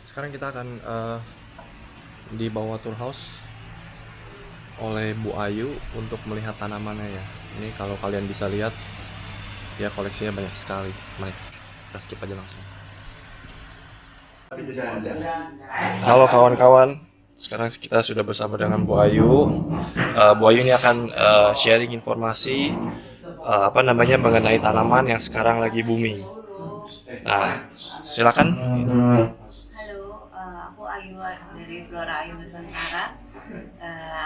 Sekarang kita akan dibawa tour house oleh Bu Ayu untuk melihat tanamannya ya. Ini kalau kalian bisa lihat, ya koleksinya banyak sekali. Mari kita skip aja langsung. Halo kawan-kawan, sekarang kita sudah bersama dengan Bu Ayu. Bu Ayu ini akan sharing informasi mengenai tanaman yang sekarang lagi booming. Nah, silakan. Halo, aku Ayu dari Flora Ayu Nusantara.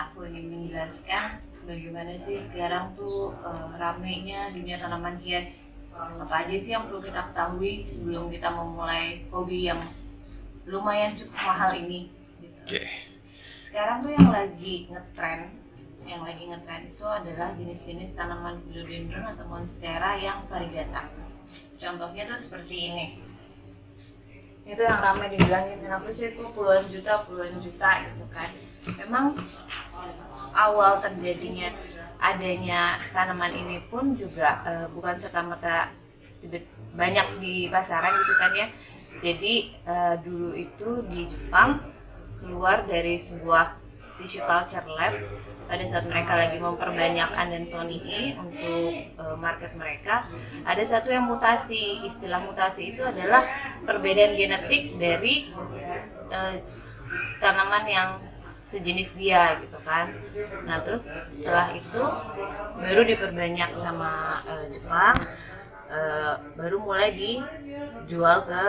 Aku ingin menjelaskan bagaimana sih sekarang tuh ramenya dunia tanaman hias. Apa aja sih yang perlu kita ketahui sebelum kita memulai hobi yang lumayan cukup mahal ini. Oke. Sekarang tuh yang lagi ngetren itu adalah jenis-jenis tanaman philodendron atau monstera yang variegata. Contohnya tuh seperti ini. Itu yang ramai dibilangin, kenapa sih itu puluhan juta gitu kan. Memang awal terjadinya adanya tanaman ini pun juga bukan serta-merta banyak di pasaran gitu kan ya. Jadi dulu itu di Jepang keluar dari sebuah tissue culture lab pada saat mereka lagi memperbanyak Adansonii untuk market mereka. Ada satu yang mutasi. Istilah mutasi itu adalah perbedaan genetik dari tanaman yang sejenis dia gitu kan. Nah terus setelah itu baru diperbanyak sama Jepang, baru mulai dijual ke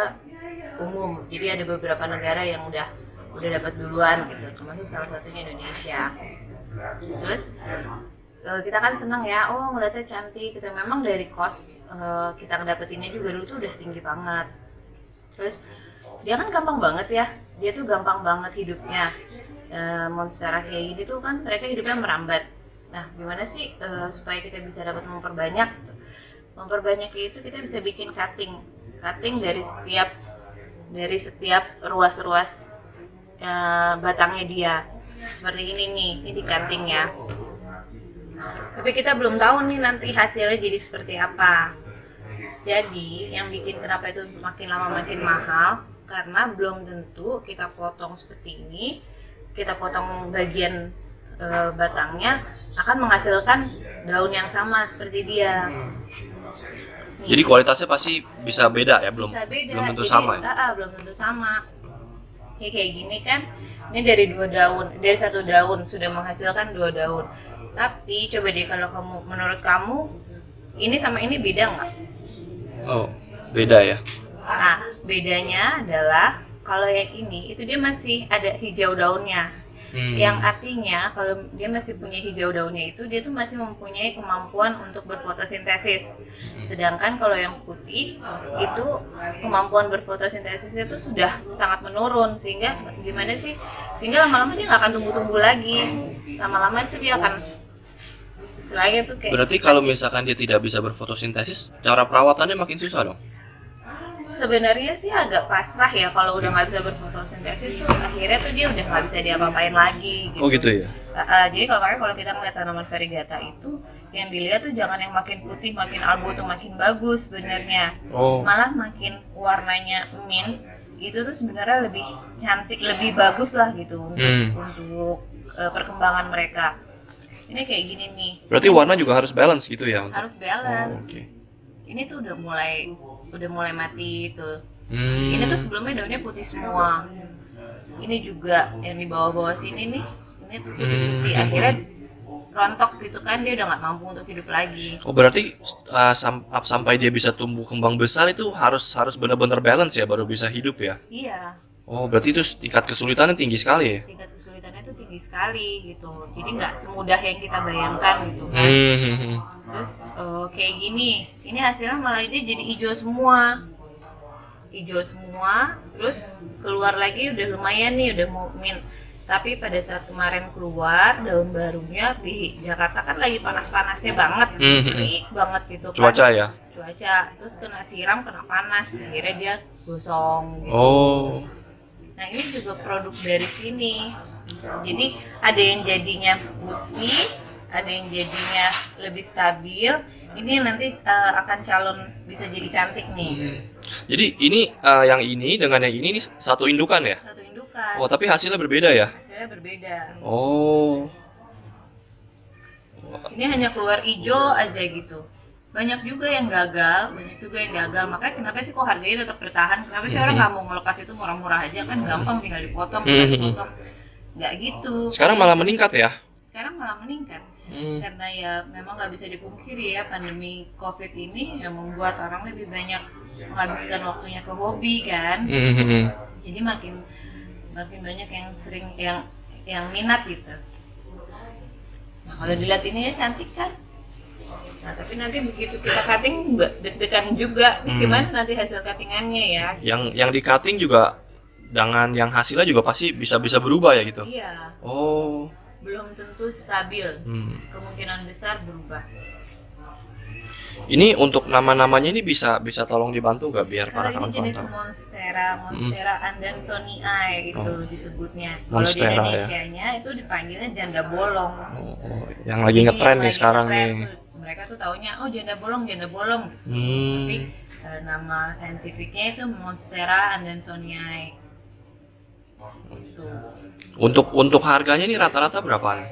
umum. Jadi ada beberapa negara yang udah dapat duluan gitu, termasuk salah satunya Indonesia. Terus kita kan senang ya, ngeliatnya cantik gitu. Memang dari cost kita ngedapetinnya juga dulu tuh udah tinggi banget. Terus dia kan gampang banget ya, dia tuh gampang banget hidupnya. Monstera kayak gini tuh kan mereka hidupnya merambat. Nah gimana sih supaya kita bisa dapat memperbanyak gitu. Memperbanyak itu kita bisa bikin cutting dari setiap ruas-ruas batangnya dia. Seperti ini nih, ini di cutting ya. Tapi kita belum tahu nih nanti hasilnya jadi seperti apa. Jadi yang bikin kenapa itu makin lama makin mahal, karena belum tentu kita potong seperti ini, kita potong bagian batangnya akan menghasilkan daun yang sama seperti dia. Jadi kualitasnya pasti bisa beda ya, belum tentu sama ya. Belum tentu sama. Kayak gini kan, ini dari satu daun sudah menghasilkan 2 daun. Tapi coba deh kalau menurut kamu ini sama ini beda nggak? Oh, beda ya. Nah, bedanya adalah kalau yang ini itu dia masih ada hijau daunnya. Yang artinya kalau dia masih punya hijau daunnya itu dia tuh masih mempunyai kemampuan untuk berfotosintesis. Sedangkan kalau yang putih itu kemampuan berfotosintesisnya itu sudah sangat menurun, sehingga lama-lama dia nggak akan tumbuh-tumbuh lagi. Lama-lama itu dia akan istilahnya tuh kayak. Berarti kalau misalkan dia tidak bisa berfotosintesis, cara perawatannya makin susah dong. Sebenarnya sih agak pasrah ya, kalau udah nggak bisa berfotosintesis tuh akhirnya tuh dia udah nggak bisa diapa-apain lagi gitu. Oh gitu ya. Jadi kalau kita ngeliat tanaman variegata itu yang dilihat tuh jangan yang makin putih makin albo tuh makin bagus sebenarnya. Malah makin warnanya mint itu tuh sebenarnya lebih cantik, lebih bagus lah gitu untuk perkembangan mereka. Ini kayak gini nih. Berarti warna juga harus balance gitu ya? Harus balance. Oke. Ini tuh udah mulai mati itu. Ini tuh sebelumnya daunnya putih semua. Ini juga yang di bawah-bawah sini nih, ini tuh putih. Akhirnya rontok gitu kan, dia udah nggak mampu untuk hidup lagi. Oh berarti sampai dia bisa tumbuh kembang besar itu harus benar-benar balance ya baru bisa hidup ya? Iya. Oh berarti itu tingkat kesulitannya tinggi sekali ya? Tingkat kesulitannya tuh tinggi sekali gitu. Jadi nggak semudah yang kita bayangkan gitu kan. Terus kayak gini, ini hasilnya malah ini jadi hijau semua, terus keluar lagi udah lumayan nih, udah mau mint. Tapi pada saat kemarin keluar daun barunya di Jakarta kan lagi panas-panasnya banget, terik banget gitu kan. Cuaca, terus kena siram, kena panas, akhirnya dia gosong gitu. Nah ini juga produk dari sini. Jadi ada yang jadinya putih, ada yang jadinya lebih stabil. Ini nanti akan calon bisa jadi cantik nih. Jadi ini yang ini dengan yang ini satu indukan ya? Satu indukan. Oh, tapi hasilnya berbeda ya? Hasilnya berbeda. Oh. Ini hanya keluar hijau aja gitu. Banyak juga yang gagal, Makanya kenapa sih kok harganya tetap bertahan? Kenapa sih orang nggak mau melepas itu murah-murah aja kan gampang tinggal dipotong, Nggak gitu. Sekarang malah meningkat ya? Sekarang malah meningkat. Karena ya memang nggak bisa dipungkiri ya, pandemi COVID ini yang membuat orang lebih banyak menghabiskan waktunya ke hobi kan. Jadi makin banyak yang sering yang minat gitu. Nah, kalau dilihat ini ya cantik kan. Nah, tapi nanti begitu kita cutting deg-degan juga. Gimana nanti hasil cuttingannya ya? Yang di cutting juga dengan yang hasilnya juga pasti bisa berubah ya gitu. Iya. Oh. Belum tentu stabil. Kemungkinan besar berubah. Ini untuk nama-namanya ini bisa tolong dibantu nggak biar para Kalau ini kawan-kawan jenis tahu? Monstera Andersonii itu disebutnya. Kalau di Monstera, ya. Indonesianya itu dipanggilnya janda bolong. Oh, yang lagi Jadi ngetren yang nih lagi sekarang ngetren nih. tuh, mereka tuh taunya oh janda bolong. Tapi nama saintifiknya itu Monstera Andersonii. Itu. Untuk harganya ini rata-rata berapaan?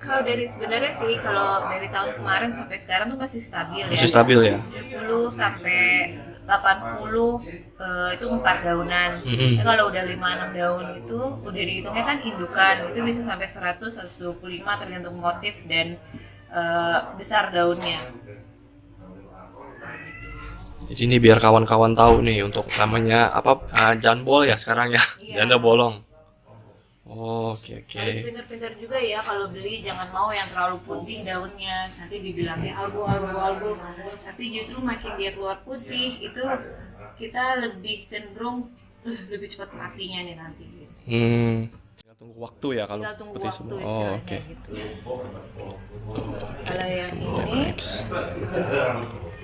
Kalau dari sebenarnya sih kalau dari tahun kemarin sampai sekarang tuh masih stabil ya. Masih stabil ya? 70 sampai 80 itu 4 daunan. Tapi kalau udah 5-6 daun itu udah dihitungnya kan indukan. Itu bisa sampai 100 125 tergantung motif dan besar daunnya. Jadi ini biar kawan-kawan tahu nih untuk namanya apa janbol ya sekarang ya. Iya. Janda bolong. Oh, oke. Harus pintar-pintar juga ya kalau beli, jangan mau yang terlalu putih daunnya, nanti dibilangnya albo. Tapi justru makin dia keluar putih itu kita lebih cenderung lebih cepat matinya nih nanti. Tinggal tunggu waktu ya kalau Tinggal tunggu putih waktu semua. istilahnya Oh, oke. gitu. Kalau yang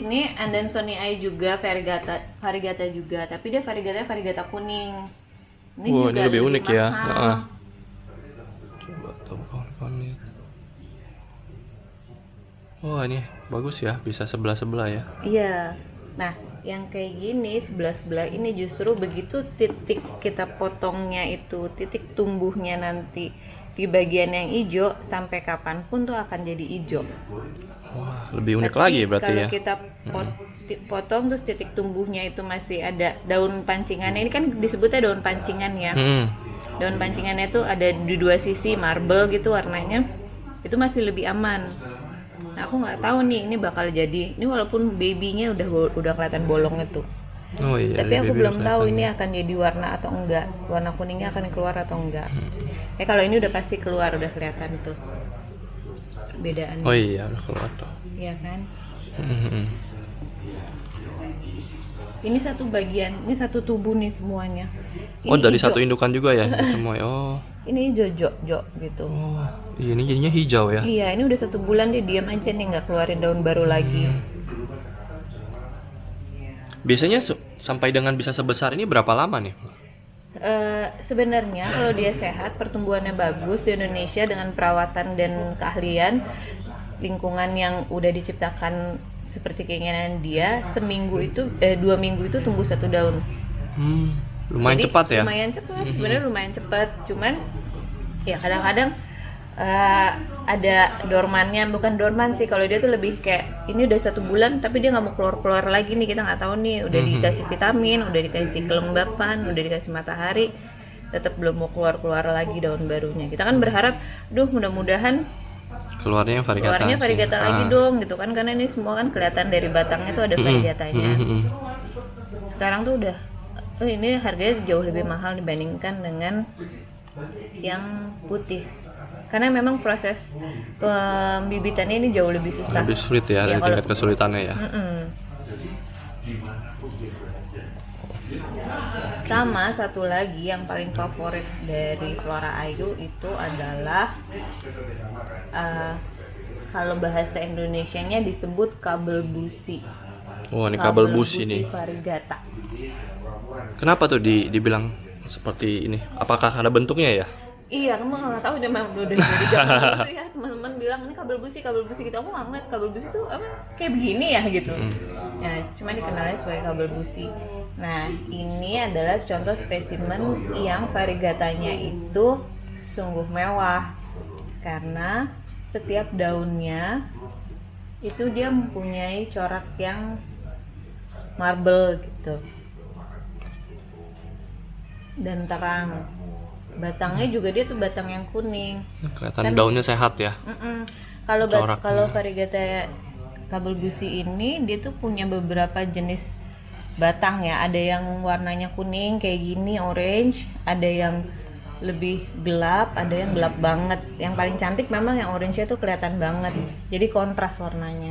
ini Andersonii juga variegata juga, tapi dia variegata kuning. Ini Wow, juga ini lebih unik ya. mahal. Coba tuh kawan-kawan lihat. Wah, ini bagus ya, bisa sebelah-sebelah ya. Iya. Nah, yang kayak gini sebelah-sebelah ini justru begitu titik kita potongnya itu, titik tumbuhnya nanti di bagian yang hijau sampai kapanpun tuh akan jadi hijau. Wah, lebih unik Tapi lagi berarti kalau ya. kita potong terus titik tumbuhnya itu masih ada daun pancingannya, ini kan disebutnya daun pancingan ya. Daun pancingannya itu ada di dua sisi marble gitu warnanya, itu masih lebih aman. Nah, aku nggak tahu nih ini bakal jadi. Ini walaupun babynya udah kelihatan bolong itu. Oh iya. Tapi aku baby belum udah tahu kelihatan ini ya. akan jadi warna atau enggak. Warna kuningnya akan keluar atau enggak. Kalau ini udah pasti keluar, udah kelihatan tuh perbedaannya. Oh iya, udah keluar tuh. Iya kan? Ini satu bagian, ini satu tubuh nih semuanya. Oh, Ini dari hijau. satu indukan juga ya itu semua. Oh. Ini hijau gitu. Oh, iya, ini jadinya hijau ya. Iya, ini udah 1 bulan dia diam aja nih, nggak keluarin daun baru lagi. Biasanya sampai dengan bisa sebesar ini berapa lama nih? Sebenarnya kalau dia sehat, pertumbuhannya bagus di Indonesia dengan perawatan dan keahlian, lingkungan yang udah diciptakan seperti keinginan dia, 2 minggu itu tumbuh 1 daun. Lumayan Jadi, cepat ya. Lumayan cepat, sebenarnya lumayan cepat. Cuman ya kadang-kadang ada dormannya, bukan dorman sih, kalau dia tuh lebih kayak ini udah 1 bulan tapi dia nggak mau keluar lagi nih, kita nggak tahu nih, udah dikasih vitamin, udah dikasih kelembapan, udah dikasih matahari, tetap belum mau keluar lagi daun barunya. Kita kan berharap, mudah-mudahan Keluarnya variegata lagi dong gitu kan, karena ini semua kan kelihatan dari batangnya tuh ada variegatanya. Sekarang tuh udah ini harganya jauh lebih mahal dibandingkan dengan yang putih. Karena memang proses pembibitannya ini jauh lebih susah. Lebih sulit ya, dari tingkat kesulitannya ya. Sama satu lagi yang paling favorit dari Flora Ayu itu adalah kalau bahasa Indonesianya disebut kabel busi. Wah, ini kabel busi nih. Variegata. Kenapa tuh dibilang seperti ini? Apakah ada bentuknya ya? Iya, kamu nggak tahu udah memang udah dari zaman dulu ya, teman-teman bilang ini kabel busi gitu. Aku nggak ngeliat kabel busi tuh apa kayak begini ya gitu. Ya, cuma dikenalnya sebagai kabel busi. Nah, ini adalah contoh spesimen yang variegatanya itu sungguh mewah karena setiap daunnya itu dia mempunyai corak yang marble gitu dan terang. Batangnya juga dia tuh batang yang kuning. Kelihatan daunnya sehat ya. Kalau Coraknya. kalau variegata kabel busi ini dia tuh punya beberapa jenis batang ya. Ada yang warnanya kuning kayak gini, orange, ada yang lebih gelap, ada yang gelap banget. Yang paling cantik memang yang orange-nya tuh kelihatan banget. Jadi kontras warnanya.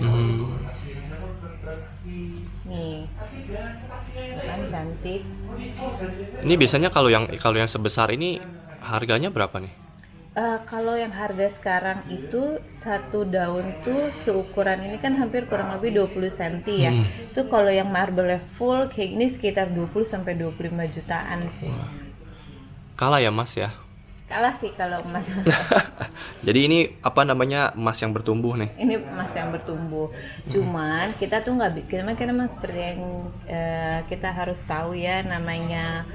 Nih. Kan cantik. Ini biasanya kalau yang sebesar ini harganya berapa nih? Kalau yang harga sekarang itu satu daun tuh seukuran ini kan hampir kurang lebih 20 cm ya. Itu kalau yang marble full kayak gini sekitar 20 sampai 25 jutaan sih. Kalah ya Mas ya. Kalah sih kalau emas. Jadi ini apa namanya emas yang bertumbuh nih? Ini emas yang bertumbuh. Cuman kita tuh nggak kita memang seperti yang kita harus tahu ya namanya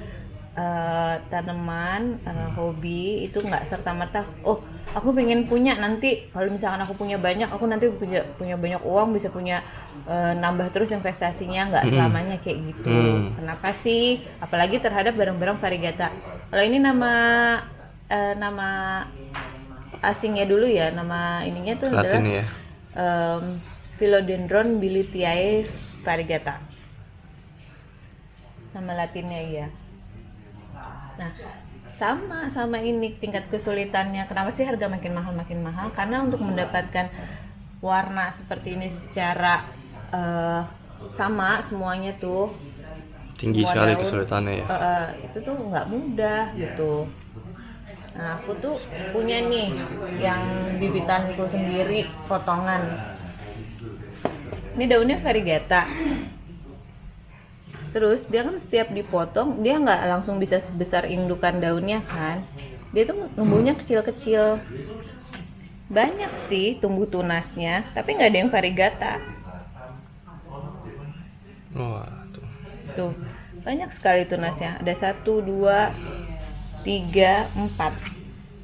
tanaman hobi itu nggak serta merta aku pengen punya nanti kalau misalkan aku punya banyak aku nanti punya banyak uang bisa punya nambah terus investasinya nggak selamanya kayak gitu. Kenapa sih apalagi terhadap barang-barang variegata. Kalau ini nama asingnya dulu ya, nama ininya tuh Latin adalah ya. Philodendron bilitiae variegata. Nama latinnya iya. Nah, sama ini tingkat kesulitannya. Kenapa sih harga makin mahal? Karena untuk mendapatkan warna seperti ini secara sama semuanya tuh Tinggi semua sekali daun, kesulitannya ya. itu tuh nggak mudah gitu. Nah, aku tuh punya nih yang bibitanku sendiri potongan. Ini daunnya variegata. Terus dia kan setiap dipotong dia nggak langsung bisa sebesar indukan daunnya kan. Dia tuh tumbuhnya kecil-kecil. Banyak sih tumbuh tunasnya, tapi nggak ada yang variegata. Wah, tuh. Tuh, banyak sekali tunasnya. Ada 1, 2, 3, 4.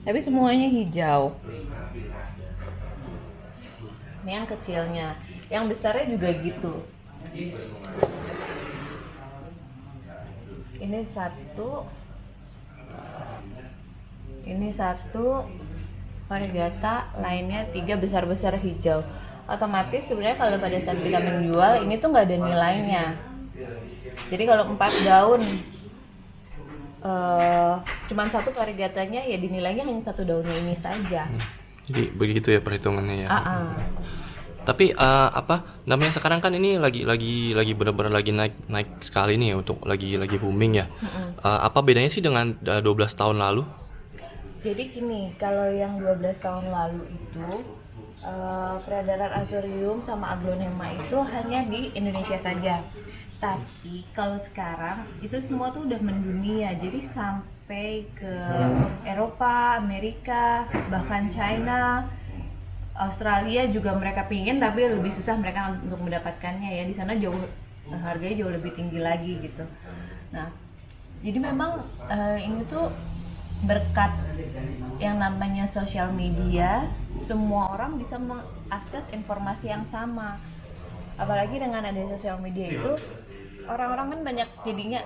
Tapi semuanya hijau. Ini yang kecilnya. Yang besarnya juga gitu. Ini satu variegata, lainnya 3 besar-besar hijau. Otomatis sebenarnya kalau pada saat kita menjual ini tuh nggak ada nilainya. Jadi kalau 4 daun cuman satu variegatanya ya dinilainya hanya 1 daunnya ini saja. Jadi begitu ya perhitungannya ya. Tapi apa namanya sekarang kan ini lagi benar-benar lagi naik sekali nih ya untuk lagi booming ya. Apa bedanya sih dengan 12 tahun lalu? Jadi gini, kalau yang 12 tahun lalu itu Predator Anthurium sama Aglonema itu hanya di Indonesia saja. Tapi kalau sekarang itu semua tuh udah mendunia, jadi sampai ke Eropa, Amerika, bahkan China, Australia juga mereka pingin, tapi lebih susah mereka untuk mendapatkannya ya. Di sana harganya jauh lebih tinggi lagi gitu. Nah, jadi memang ini tuh berkat yang namanya sosial media, semua orang bisa mengakses informasi yang sama. Apalagi dengan adanya sosial media itu, orang-orang kan banyak jadinya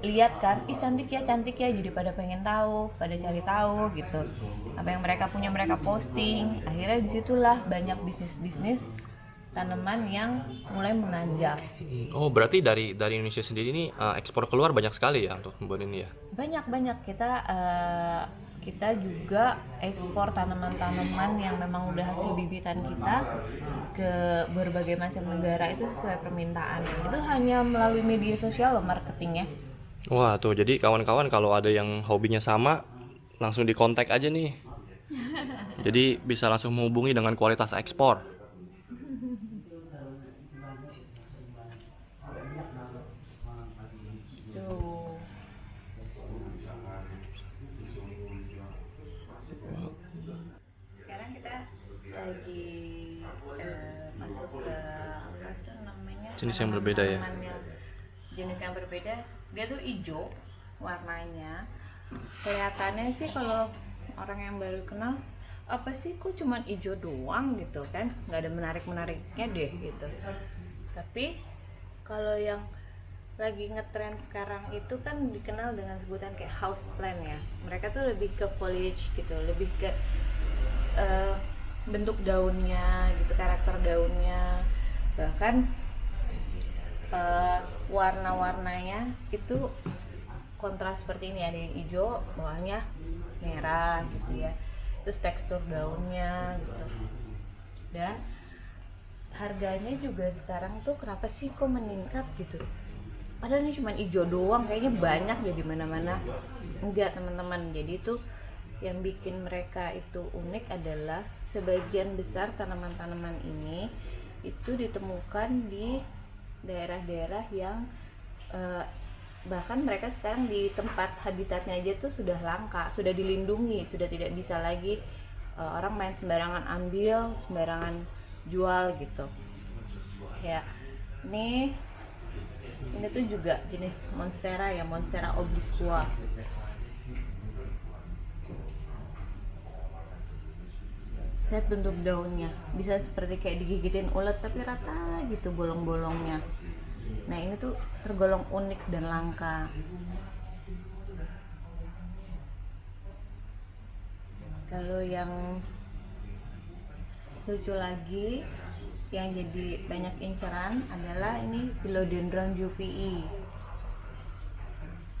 lihat kan, ih cantik ya, jadi pada pengen tahu, pada cari tahu gitu. Apa yang mereka punya mereka posting. Akhirnya disitulah banyak bisnis tanaman yang mulai menanjak. Oh, berarti dari Indonesia sendiri ini ekspor keluar banyak sekali ya untuk membuat ini ya? Banyak kita juga ekspor tanaman-tanaman yang memang udah hasil bibitan kita ke berbagai macam negara itu sesuai permintaan. Itu hanya melalui media sosial loh marketingnya. Wah, tuh jadi kawan-kawan kalau ada yang hobinya sama langsung dikontak aja nih. Jadi bisa langsung menghubungi dengan kualitas ekspor. masuk ke apa tuh namanya, Jenis yang berbeda ya? jenis yang berbeda. Dia tuh hijau warnanya, kelihatannya sih kalau orang yang baru kenal, apa sih kok cuman hijau doang gitu kan, nggak ada menarik-menariknya deh gitu. Tapi kalau yang lagi ngetren sekarang itu kan dikenal dengan sebutan kayak house plant ya. Mereka tuh lebih ke foliage gitu, lebih ke bentuk daunnya gitu, karakter daunnya, bahkan warna-warnanya itu kontras seperti ini, ada yang hijau, bawahnya merah gitu ya. Terus tekstur daunnya gitu. Dan harganya juga sekarang tuh kenapa sih kok meningkat gitu? Padahal ini cuma hijau doang, kayaknya banyak ya di mana-mana. Enggak teman-teman, jadi tuh yang bikin mereka itu unik adalah sebagian besar tanaman-tanaman ini itu ditemukan di daerah-daerah yang bahkan mereka sekarang di tempat habitatnya aja tuh sudah langka, sudah dilindungi, sudah tidak bisa lagi orang main sembarangan ambil, sembarangan jual gitu. Ya, ini tuh juga jenis monstera ya, monstera obliqua. Lihat bentuk daunnya, bisa seperti kayak digigitin ulet tapi rata gitu bolong-bolongnya. Nah ini tuh tergolong unik dan langka. Kalau yang lucu lagi yang jadi banyak inceran adalah ini Philodendron jupii.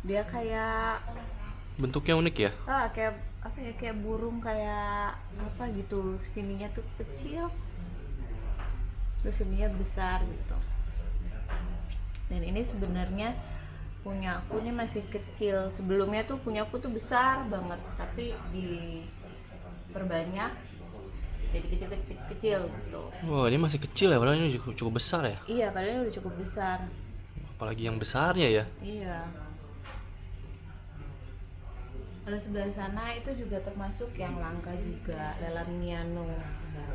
Dia kayak Bentuknya unik ya? kayak apa ya, kayak burung, kayak apa gitu, sininya tuh kecil terus sininya besar gitu. Dan ini sebenarnya punya aku ini masih kecil, sebelumnya tuh punya aku tuh besar banget tapi diperbanyak jadi kecil gitu. Wah, ini masih kecil ya, padahal ini cukup besar ya. Iya, padahal ini udah cukup besar. Apalagi yang besarnya ya. Iya. Kalau sebelah sana itu juga termasuk yang langka juga, Lelaniano.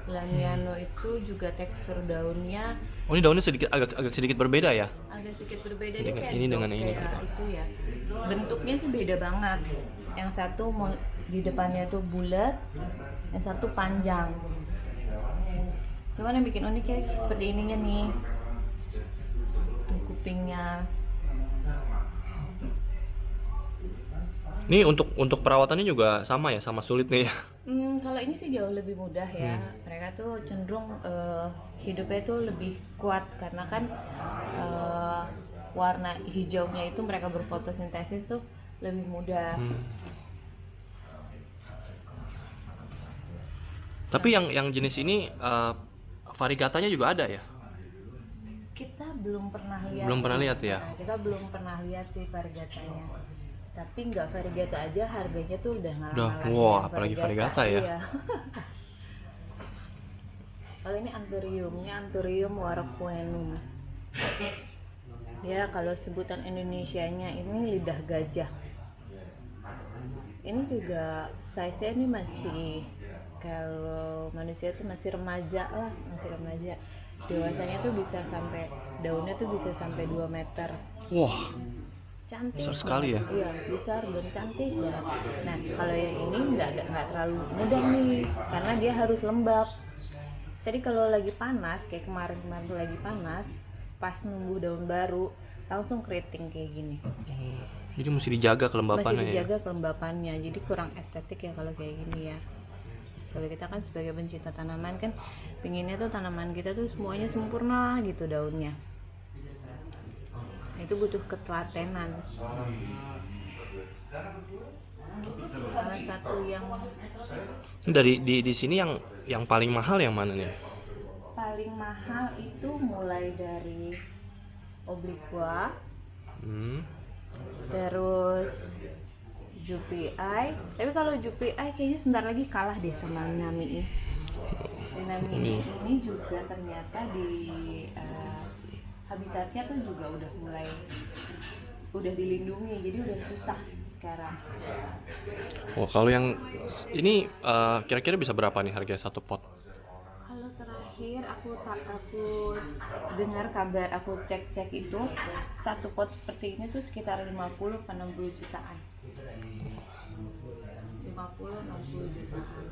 Lelaniano itu juga tekstur daunnya Oh, ini daunnya agak sedikit berbeda ya? agak sedikit berbeda. Dia Dengan kayak ini dengan dog, ini kayak kan. itu ya. Bentuknya sih beda banget. Yang satu di depannya tuh bulat, yang satu panjang. Cuman yang bikin unik ya seperti ininya nih. Kupingnya. Ini untuk perawatannya juga sama ya, sama sulitnya ya. Kalau ini sih jauh lebih mudah ya. Mereka tuh cenderung hidupnya tuh lebih kuat karena kan warna hijaunya itu mereka berfotosintesis tuh lebih mudah. Tapi yang jenis ini variegatanya juga ada ya? Kita belum pernah lihat. Belum pernah lihat ya? Nah, kita belum pernah lihat sih variegatanya. Tapi nggak variegata aja harganya tuh udah ngalah-ngalahin. Wah, apalagi variegata ya. Iya. Kalau ini Anthurium warquenum. Ya, kalau sebutan Indonesianya ini lidah gajah. Ini juga size-nya ini masih, kalau manusia tuh masih remaja lah, masih remaja. Dewasanya tuh bisa sampai, daunnya tuh bisa sampai 2 meter. Wah, Cantik besar sekali banget. Iya, besar dan cantik banget. Nah, kalau yang ini nggak terlalu mudah nih, karena dia harus lembab. Tadi kalau lagi panas, kayak kemarin tuh lagi panas, pas nunggu daun baru, langsung keriting kayak gini. jadi mesti dijaga kelembapannya Masih ya. dijaga kelembapannya, jadi kurang estetik ya kalau kayak gini ya. Kalau kita kan sebagai pencinta tanaman kan, pinginnya tuh tanaman kita tuh semuanya sempurna gitu daunnya. Itu butuh ketelatenan. Salah satu yang Dari di sini yang paling mahal yang mana nih? paling mahal itu mulai dari obliqua, terus jupii. Tapi kalau jupii kayaknya sebentar lagi kalah deh sama namii. Namii ini juga ternyata di habitatnya tuh juga udah dilindungi, jadi udah susah sekarang. Wah, kalau yang ini kira-kira bisa berapa nih harga satu pot? Kalau terakhir aku dengar kabar, aku cek itu satu pot seperti ini tuh sekitar 50 ke 60 jutaan. 50-60 jutaan.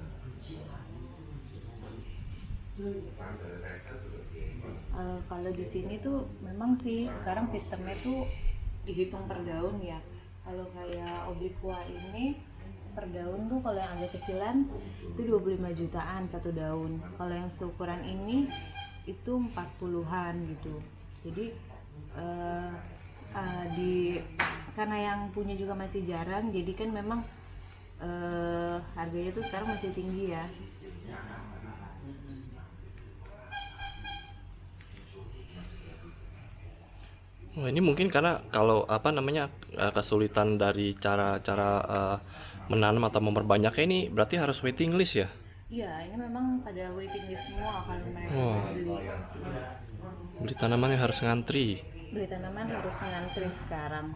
Kalau di sini tuh memang sih sekarang sistemnya tuh dihitung per daun ya. Kalau kayak obliqua ini per daun tuh kalau yang agak kecilan itu 25 jutaan satu daun. Kalau yang seukuran ini itu 40-an gitu. Jadi karena yang punya juga masih jarang, jadi kan memang harganya tuh sekarang masih tinggi ya. Oh, ini mungkin karena kalau kesulitan dari cara-cara menanam atau memperbanyaknya ini berarti harus waiting list ya? Iya, ini memang pada waiting list semua kalau mereka Wah. beli Beli tanamannya harus ngantri. tanaman harus ngantri sekarang.